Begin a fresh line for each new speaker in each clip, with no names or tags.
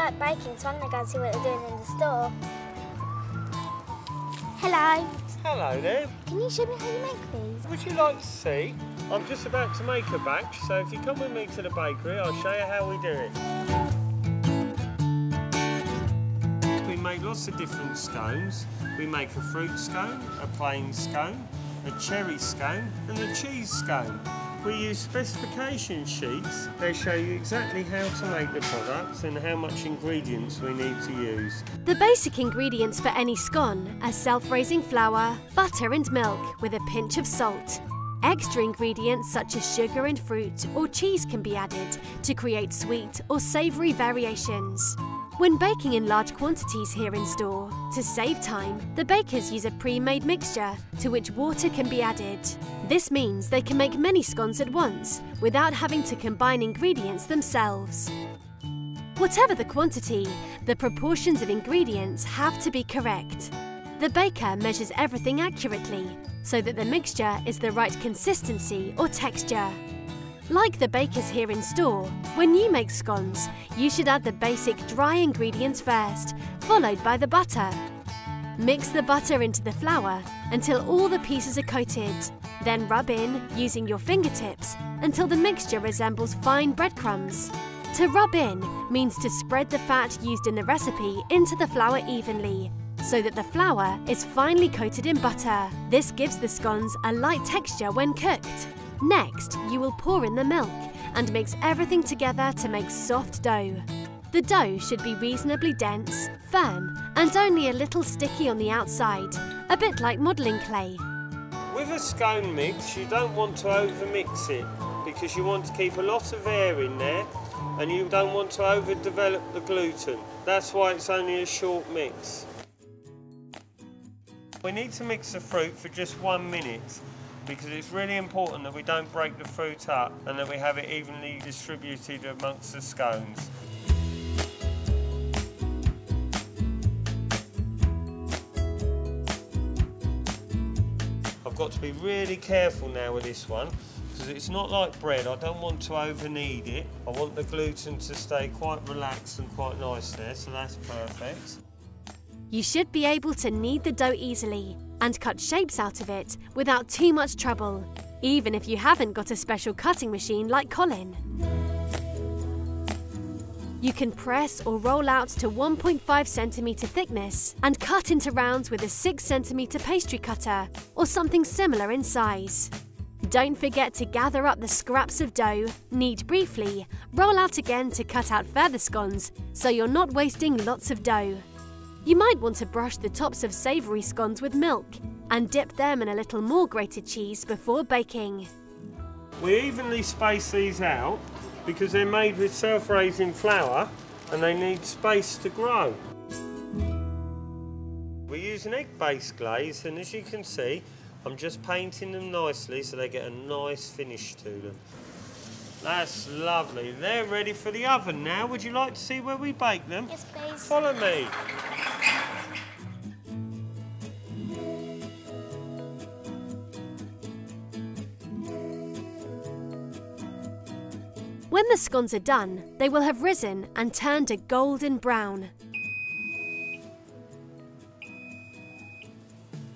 like baking, so I'm going to go and see what they're doing in the store. Hello.
Hello there.
Can you show me how you make these?
Would you like to see? I'm just about to make a batch, so if you come with me to the bakery, I'll show you how we do it. We make lots of different scones. We make a fruit scone, a plain scone, a cherry scone and a cheese scone. We use specification sheets. They show you exactly how to make the products and how much ingredients we need to use.
The basic ingredients for any scone are self-raising flour, butter and milk with a pinch of salt. Extra ingredients such as sugar and fruit or cheese can be added to create sweet or savoury variations. When baking in large quantities here in store, to save time, the bakers use a pre-made mixture to which water can be added. This means they can make many scones at once without having to combine ingredients themselves. Whatever the quantity, the proportions of ingredients have to be correct. The baker measures everything accurately so that the mixture is the right consistency or texture. Like the bakers here in store, when you make scones, you should add the basic dry ingredients first, followed by the butter. Mix the butter into the flour until all the pieces are coated. Then rub in using your fingertips until the mixture resembles fine breadcrumbs. To rub in means to spread the fat used in the recipe into the flour evenly, so that the flour is finely coated in butter. This gives the scones a light texture when cooked. Next, you will pour in the milk and mix everything together to make soft dough. The dough should be reasonably dense, firm, and only a little sticky on the outside, a bit like modelling clay.
With a scone mix, you don't want to over-mix it because you want to keep a lot of air in there and you don't want to overdevelop the gluten. That's why it's only a short mix. We need to mix the fruit for just 1 minute because it's really important that we don't break the fruit up and that we have it evenly distributed amongst the scones. I've got to be really careful now with this one because it's not like bread. I don't want to over-knead it. I want the gluten to stay quite relaxed and quite nice there, so that's perfect.
You should be able to knead the dough easily and cut shapes out of it without too much trouble, even if you haven't got a special cutting machine like Colin. You can press or roll out to 1.5 centimetre thickness and cut into rounds with a 6 centimetre pastry cutter or something similar in size. Don't forget to gather up the scraps of dough, knead briefly, roll out again to cut out further scones so you're not wasting lots of dough. You might want to brush the tops of savoury scones with milk and dip them in a little more grated cheese before baking.
We evenly space these out because they're made with self-raising flour and they need space to grow. We use an egg-based glaze and as you can see, I'm just painting them nicely so they get a nice finish to them. That's lovely. They're ready for the oven now. Would you like to see where we bake them?
Yes, please.
Follow me.
When the scones are done, they will have risen and turned a golden brown.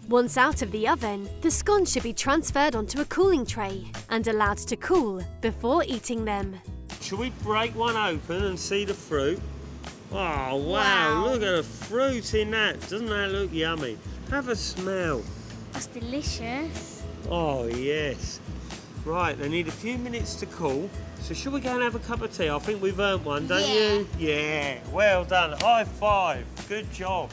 Once out of the oven, the scones should be transferred onto a cooling tray and allowed to cool before eating them.
Shall we break one open and see the fruit? Oh, wow, look at the fruit in that. Doesn't that look yummy? Have a smell.
That's delicious.
Oh, yes. Right, they need a few minutes to cool. So shall we go and have a cup of tea? I think we've earned one, don't you? Yeah, well done. High five. Good job.